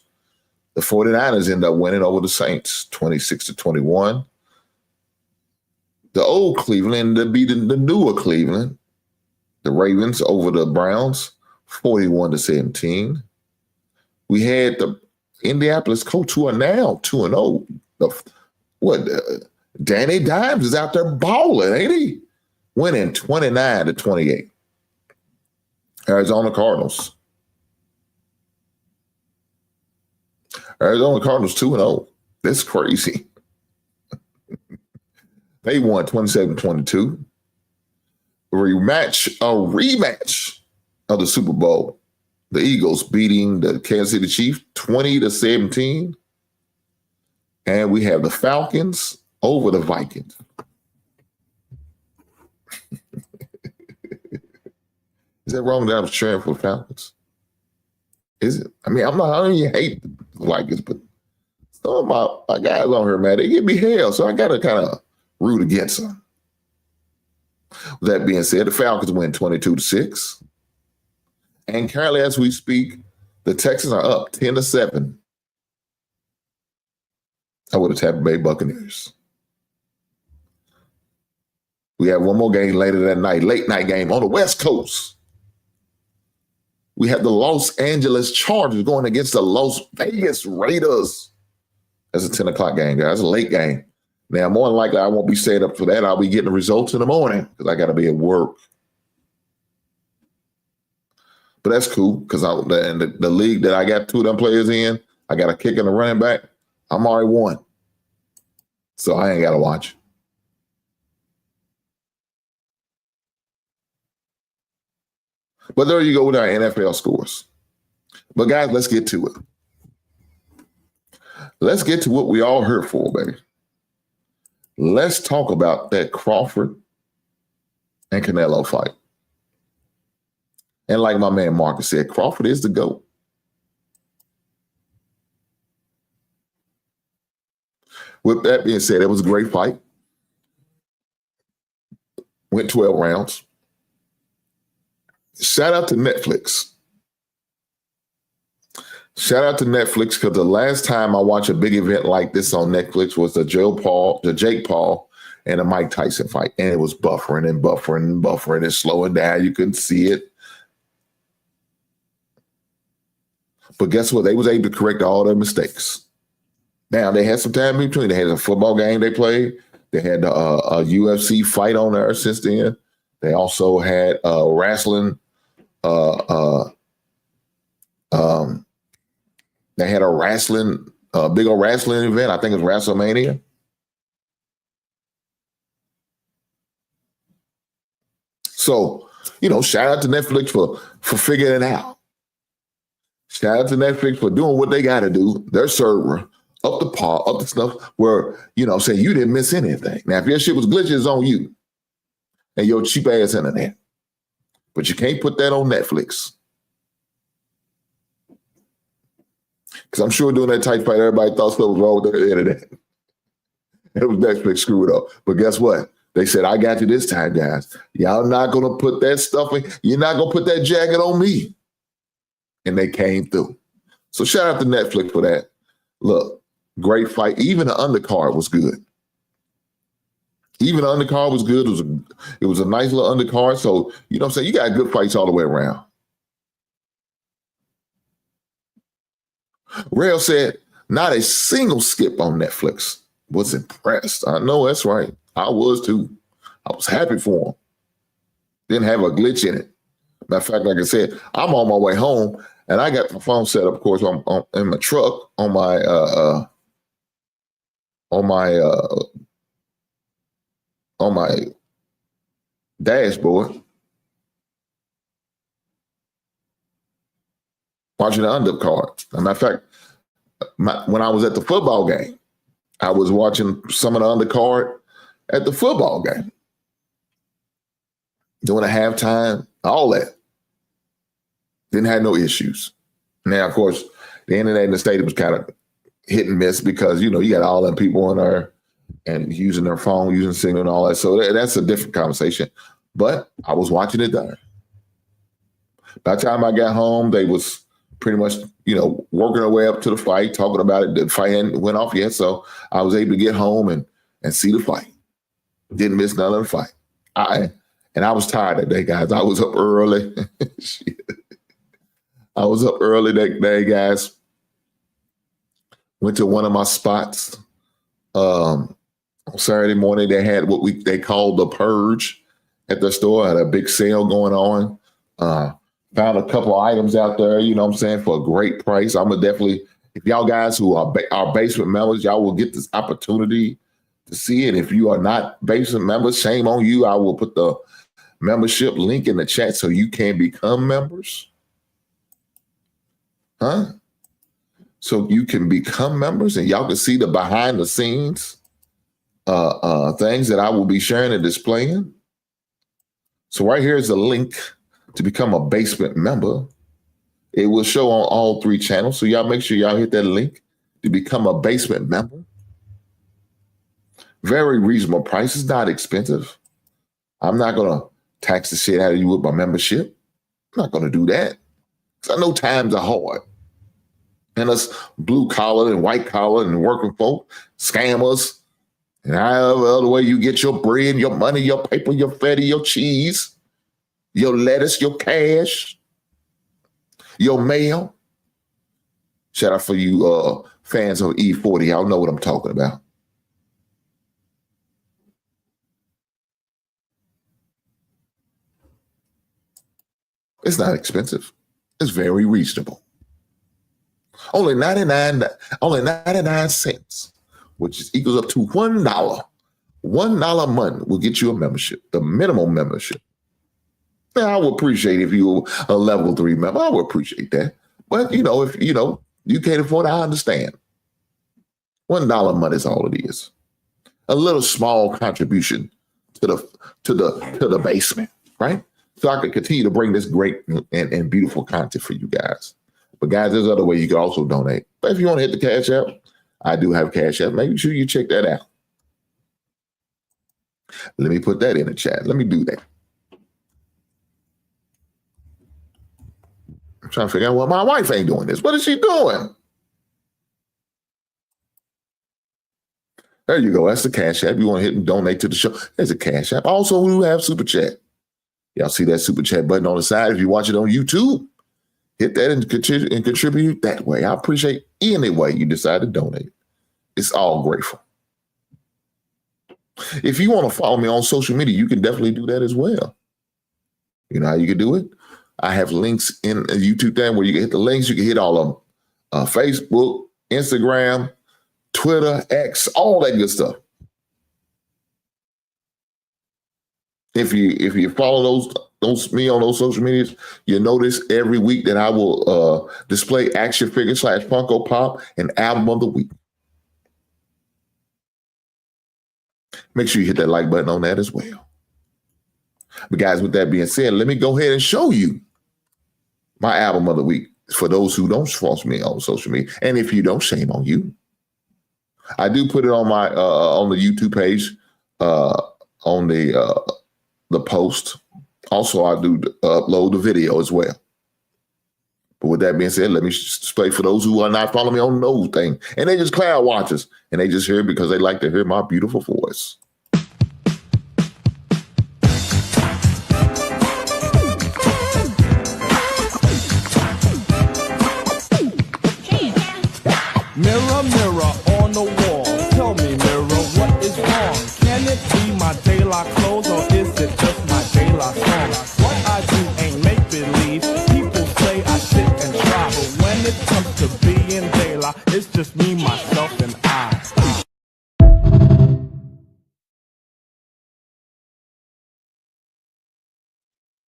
The 49ers ended up winning over the Saints, 26-21. The old Cleveland beating the newer Cleveland. The Ravens over the Browns, 41-17. We had the Indianapolis Colts, who are now 2-0. Danny Dimes is out there balling, ain't he? Winning 29-28. Arizona Cardinals 2-0. That's crazy. They won 27-22. A rematch of the Super Bowl. The Eagles beating the Kansas City Chiefs 20-17. And we have the Falcons over the Vikings. Is that wrong that I was cheering for the Falcons? Is it? I mean, I don't even hate the Vikings, but some of my guys on here, man, they give me hell, so I got to kind of root against them. With that being said, the Falcons win 22-6. And currently, as we speak, the Texans are up 10-7 over the Tampa Bay Buccaneers. We have one more game later that night, late night game on the West Coast. We have the Los Angeles Chargers going against the Las Vegas Raiders. That's a 10 o'clock game, guys. A late game. Now, more than likely, I won't be staying up for that. I'll be getting the results in the morning because I got to be at work. But that's cool because the league that I got 2 of them players in, I got a kick and a running back. I'm already won. So I ain't got to watch. But there you go with our NFL scores. But guys, let's get to it. Let's get to what we all here for, baby. Let's talk about that Crawford and Canelo fight. And like my man Marcus said, Crawford is the GOAT. With that being said, it was a great fight. Went 12 rounds. Shout out to Netflix. Shout out to Netflix, because the last time I watched a big event like this on Netflix was the Jake Paul and the Mike Tyson fight. And it was buffering and buffering and buffering and slowing down. You couldn't see it. But guess what? They was able to correct all their mistakes. Now, they had some time in between. They had a football game they played. They had a UFC fight on there since then. They also had wrestling. They had a wrestling, big old wrestling event. I think it's WrestleMania. So, shout out to Netflix for figuring it out. Shout out to Netflix for doing what they got to do. Their server up the par, up the stuff where, saying you didn't miss anything. Now, if your shit was glitching, it's on you and your cheap ass internet. But you can't put that on Netflix. Because I'm sure during that tight fight, everybody thought stuff was wrong with their internet. It was Netflix screwed up. But guess what? They said, I got you this time, guys. Y'all not going to put that stuff in. You're not going to put that jacket on me. And they came through. So shout out to Netflix for that. Look, great fight. Even the undercard was good. Even the undercard was good. It was a nice little undercard. So, you know what I'm saying? You got good fights all the way around. Rail said, not a single skip on Netflix. Was impressed. I know that's right. I was too. I was happy for him. Didn't have a glitch in it. Matter of fact, like I said, I'm on my way home and I got my phone set up, of course, in my truck on my dashboard. Watching the undercard. As a matter of fact, when I was at the football game, I was watching some of the undercard at the football game. Doing a halftime, all that. Didn't have no issues. Now, of course, the internet in the stadium was kind of hit and miss because, you got all them people in there and using their phone, using signal and all that. So that's a different conversation. But I was watching it there. By the time I got home, they was pretty much, working their way up to the fight, talking about it. The fight hadn't went off yet, so I was able to get home and see the fight. Didn't miss none of the fight. And I was tired that day, guys. I was up early. I was up early that day, guys. Went to one of my spots. On Saturday morning, they had what they called the Purge at the store. Had a big sale going on. Found a couple of items out there, for a great price. I'm going to definitely, if y'all guys who are basement members, y'all will get this opportunity to see it. If you are not basement members, shame on you. I will put the membership link in the chat so you can become members. So you can become members and y'all can see the behind the scenes things that I will be sharing and displaying. So right here is a link to become a basement member. It will show on all 3 channels. So y'all make sure y'all hit that link to become a basement member. Very reasonable price. It's not expensive. I'm not going to tax the shit out of you with my membership. I'm not going to do that. Because I know times are hard. And us blue collar and white collar and working folk, scammers, and however other way you get your bread, your money, your paper, your fatty, your cheese, your lettuce, your cash, your mail. Shout out for you fans of E40. Y'all know what I'm talking about. It's not expensive. It's very reasonable. Only 99 cents, which equals up to $1. $1 a month will get you a membership, the minimum membership. Now, I would appreciate if you were a level 3 member. I would appreciate that. But, if, you can't afford it, I understand. $1 a month is all it is. A little small contribution to the basement, right? so I can continue to bring this great and beautiful content for you guys. But guys, there's other way you can also donate. But if you want to hit the Cash App, I do have Cash App. Make sure you check that out. Let me put that in the chat. Let me do that. I'm trying to figure out, well, my wife ain't doing this. What is she doing? There you go. That's the Cash App. You want to hit and donate to the show. There's a Cash App. Also, we do have Super Chat. Y'all see that Super Chat button on the side. If you watch it on YouTube, hit that and contribute that way. I appreciate any way you decide to donate. It's all grateful. If you want to follow me on social media, you can definitely do that as well. You know how you can do it? I have links in a YouTube thing where you can hit the links. You can hit all of them. Facebook, Instagram, Twitter, X, all that good stuff. If you follow those me on those social medias, you'll notice every week that I will display action figure / Funko Pop and album of the week. Make sure you hit that like button on that as well. But guys, with that being said, let me go ahead and show you my album of the week for those who don't follow me on social media. And if you don't, shame on you. I do put it on my on the YouTube page, on the post. Also, I do upload the video as well. But with that being said, let me display for those who are not following me on those things. And they just cloud watchers. And they just hear it because they like to hear my beautiful voice. Mirror, mirror on the wall, tell me, mirror, what is wrong? Can it be my daylight clothes or is it just my daylight song? What I do ain't make believe. People say I sit and try, but when it comes to being daylight, it's just me, myself, and I.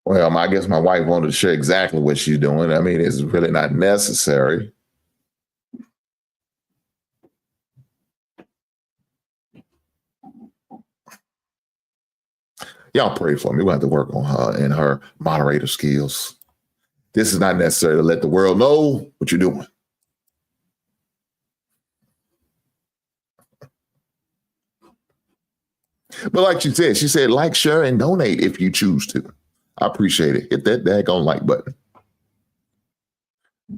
Well, I guess my wife wanted to share exactly what she's doing. I mean, it's really not necessary. Y'all pray for me. We'll have to work on her and her moderator skills. This is not necessary to let the world know what you're doing. But like she said, like, share, and donate if you choose to. I appreciate it. Hit that daggone like button.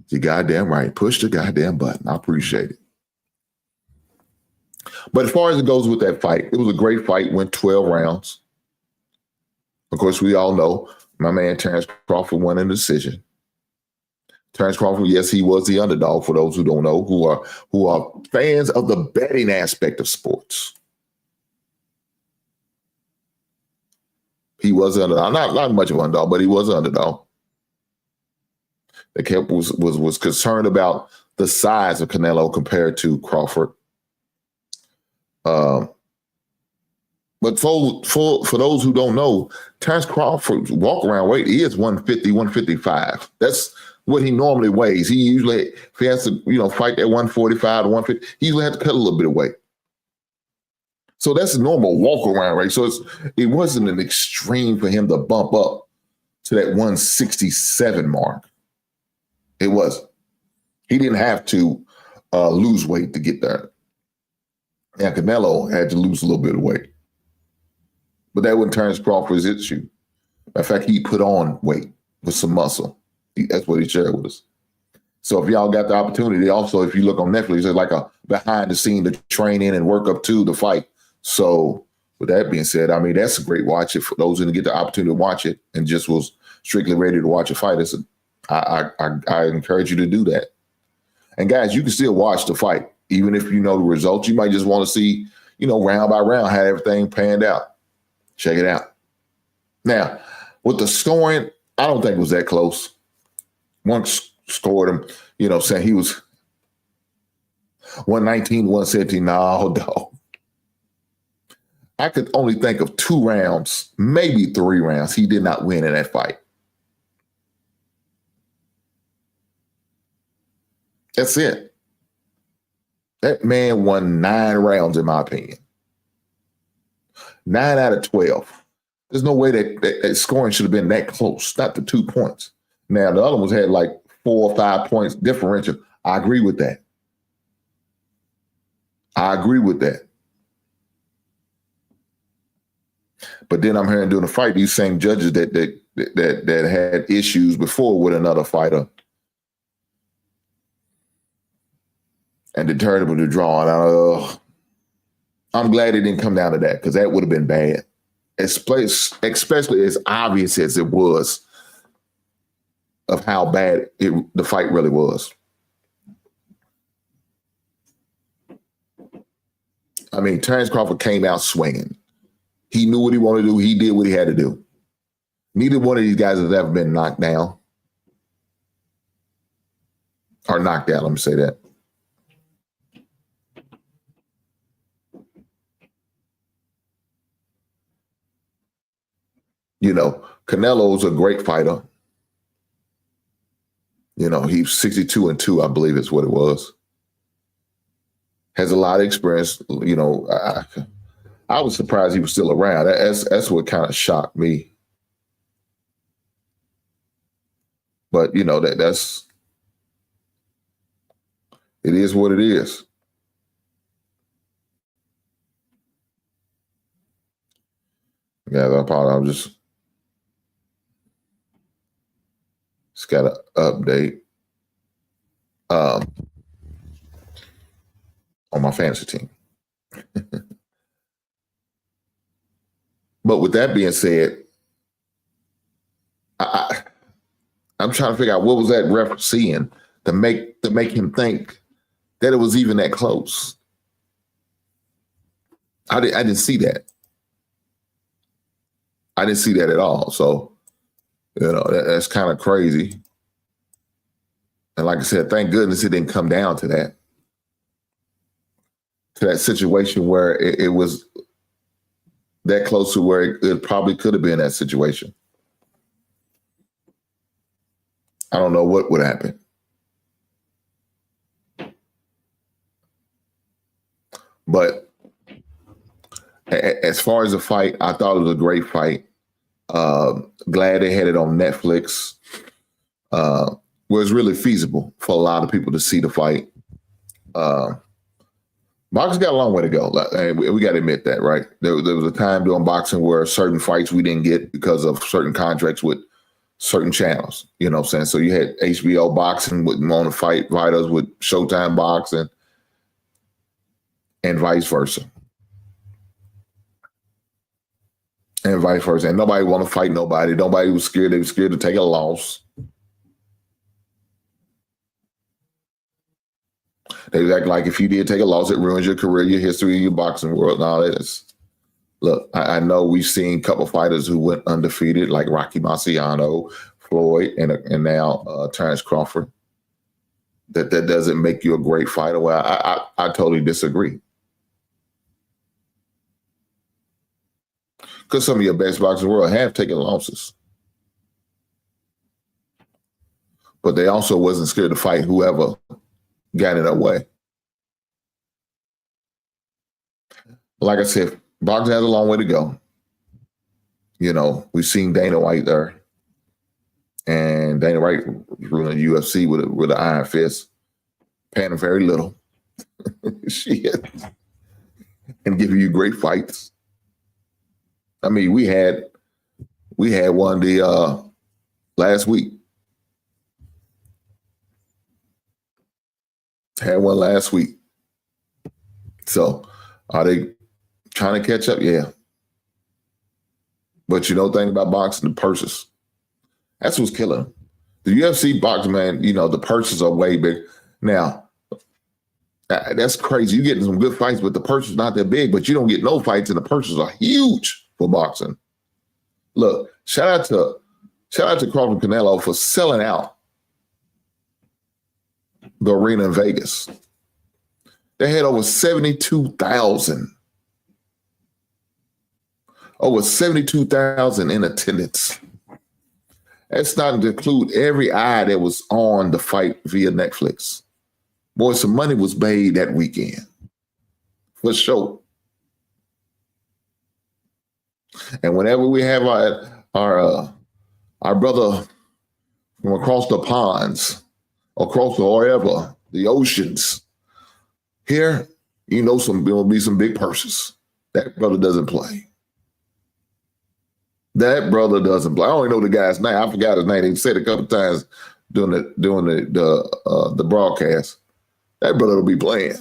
You goddamn right. Push the goddamn button. I appreciate it. But as far as it goes with that fight, it was a great fight. Went 12 rounds. Of course, we all know my man Terence Crawford won in decision. Terence Crawford, yes, he was the underdog for those who don't know, who are fans of the betting aspect of sports. He was underdog, not much of an underdog, but he was an underdog. The camp was concerned about the size of Canelo compared to Crawford. But for those who don't know, Terence Crawford's walk-around weight is 150, 155. That's what he normally weighs. He usually, if he has to, fight at 145 to 150, he usually has to cut a little bit of weight. So that's a normal walk-around rate. So it wasn't an extreme for him to bump up to that 167 mark. It wasn't. He didn't have to lose weight to get there. And Canelo had to lose a little bit of weight. But that wasn't Terence Crawford's issue. In fact, he put on weight with some muscle. That's what he shared with us. So if y'all got the opportunity, also, if you look on Netflix, there's like a behind the scene to train in and work up to the fight. So with that being said, I mean, that's a great watch. If for those who didn't get the opportunity to watch it and just was strictly ready to watch a fight, I encourage you to do that. And guys, you can still watch the fight. Even if you know the results, you might just want to see, round by round, how everything panned out. Check it out. Now, with the scoring, I don't think it was that close. One scored him, saying he was 119, 117. No, dog. I could only think of 2 rounds, maybe 3 rounds. He did not win in that fight. That's it. That man won 9 rounds, in my opinion. 9 out of 12. There's no way that scoring should have been that close, not the 2 points. Now, the other ones had like 4 or 5 points differential. I agree with that. But then I'm hearing during the fight, these same judges that had issues before with another fighter and determined to draw it. I'm glad it didn't come down to that, because that would have been bad. Especially as obvious as it was of how bad the fight really was. I mean, Terence Crawford came out swinging. He knew what he wanted to do. He did what he had to do. Neither one of these guys has ever been knocked down. Or knocked out, let me say that. You know, Canelo's a great fighter. You know, he's 62-2, I believe is what it was. Has a lot of experience. You know, I was surprised he was still around. That's what kind of shocked me. But, you know, that's it is what it is. Yeah, I apologize. Just got an update on my fantasy team. But with that being said, I'm trying to figure out what was that ref seeing to make him think that it was even that close. I didn't see that. I didn't see that at all. So, you know, that's kind of crazy. And like I said, thank goodness it didn't come down to that. To that situation where it was that close to where it probably could have been that situation. I don't know what would happen. But as far as the fight, I thought it was a great fight. Glad they had it on Netflix, where it's really feasible for a lot of people to see the fight. Boxing got a long way to go. We got to admit that, right? There was a time during boxing where certain fights we didn't get because of certain contracts with certain channels. You know what I'm saying? So you had HBO boxing wouldn't want to fight fighters with Showtime boxing and vice versa. And vice versa. And nobody want to fight nobody. Nobody was scared. They were scared to take a loss. They was acting like if you did take a loss, it ruins your career, your history, your boxing world, and all that. Look, I know we've seen a couple fighters who went undefeated, like Rocky Marciano, Floyd, and now Terence Crawford. That doesn't make you a great fighter. Well, I totally disagree. Because some of your best boxers in the world have taken losses. But they also wasn't scared to fight whoever got in their way. Like I said, boxing has a long way to go. You know, we've seen Dana White there. And Dana White ruling the UFC with an iron fist, paying him very little. Shit. And giving you great fights. I mean, we had one last week. Had one last week. So are they trying to catch up? Yeah. But you know the thing about boxing, the purses. That's what's killing them. The UFC boxing, man, you know, the purses are way big. Now, that's crazy. You're getting some good fights, but the purse is not that big, but you don't get no fights, and the purses are huge for boxing. Look, shout out to Crawford Canelo for selling out the arena in Vegas. They had over 72,000. Over 72,000 in attendance. That's not to include every eye that was on the fight via Netflix. Boy, some money was made that weekend. For sure. And whenever we have our brother from across the ponds, across the wherever, the oceans, here, you know, there will be some big purses. That brother doesn't play. That brother doesn't play. I don't even know the guy's name. I forgot his name. They said it a couple times during the broadcast. That brother will be playing.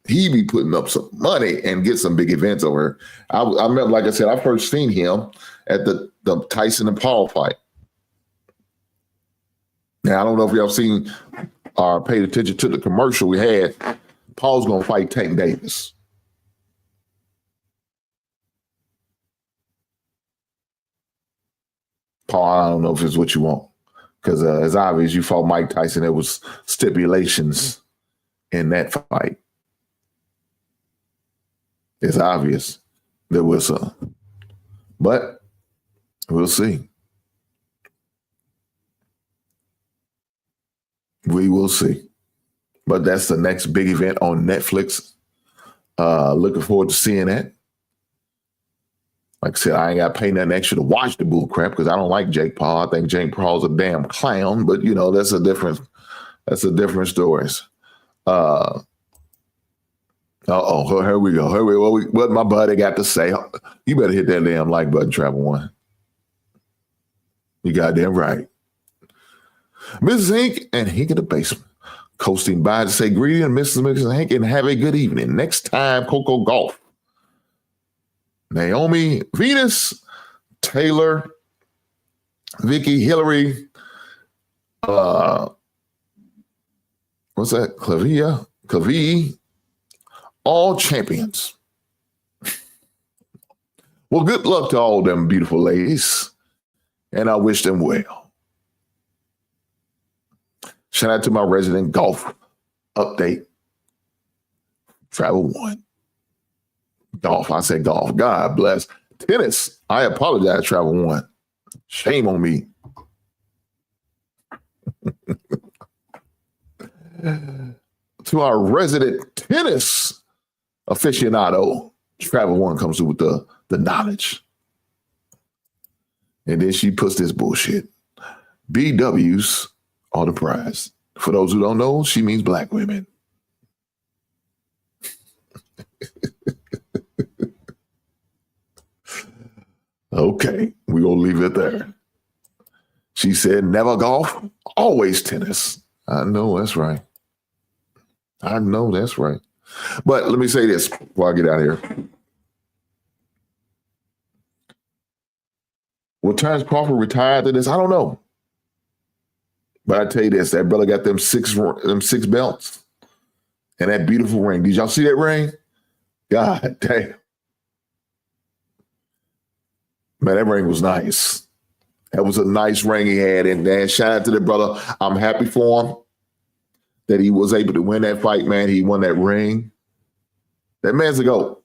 He be putting up some money and get some big events over here. I remember, like I said, I first seen him at the Tyson and Paul fight. Now, I don't know if y'all seen or paid attention to the commercial we had. Paul's going to fight Tank Davis. Paul, I don't know if it's what you want. Because it's obvious you fought Mike Tyson. There was stipulations in that fight. It's obvious there was some. But we'll see. We will see. But that's the next big event on Netflix. Looking forward to seeing that. Like I said, I ain't got to pay nothing extra to watch the bull crap because I don't like Jake Paul. I think Jake Paul's a damn clown, but you know, that's a different story. Here we go. What my buddy got to say. You better hit that damn like button, Travel One. You goddamn right. Mrs. Hank and Hank in the basement. Coasting by to say greedy and Mrs. Mrs. Hank and have a good evening. Next time, Coco Golf. Naomi, Venus, Taylor, Vicky, Hillary, what's that? Clavie, all champions. Well, good luck to all them beautiful ladies, and I wish them well. Shout out to my resident golf update. Travel One. Golf, I said golf. God bless. Tennis, I apologize, Travel One. Shame on me. To our resident tennis aficionado, Travel One comes through with the knowledge. And then she puts this bullshit. BWs are the prize. For those who don't know, she means black women. Okay, we're going to leave it there. She said, never golf, always tennis. I know that's right. But let me say this before I get out of here. Will Terence Crawford retire to this? I don't know. But I tell you this, that brother got them six belts and that beautiful ring. Did y'all see that ring? God damn. Man, that ring was nice. That was a nice ring he had. And man, shout out to the brother. I'm happy for him that he was able to win that fight, man. He won that ring. That man's a GOAT.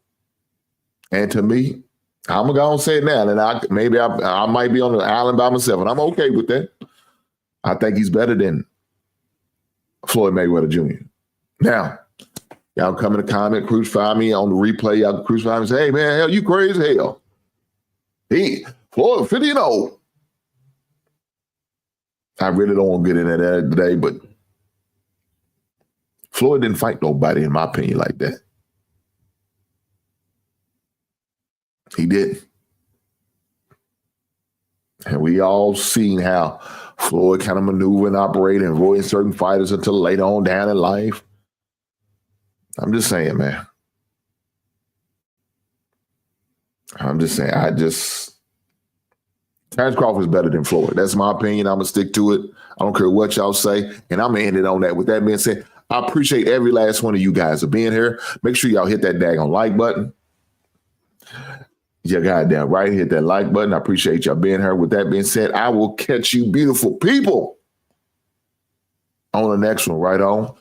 And to me, I'm going to go and say it now. And I might be on the island by myself, and I'm okay with that. I think he's better than Floyd Mayweather Jr. Now, y'all come in the comment, crucify me on the replay. Y'all crucify me and say, hey, man, hell, you crazy as hell. Floyd 50-0. I really don't want to get into that today, but Floyd didn't fight nobody, in my opinion, like that. He did. And we all seen how Floyd kind of maneuver and operate and avoid certain fighters until later on down in life. I'm just saying, man. Terence Crawford is better than Floyd. That's my opinion. I'm going to stick to it. I don't care what y'all say. And I'm going to end it on that. With that being said, I appreciate every last one of you guys for being here. Make sure y'all hit that daggone like button. You goddamn right. Hit that like button. I appreciate y'all being here. With that being said, I will catch you beautiful people on the next one. Right on.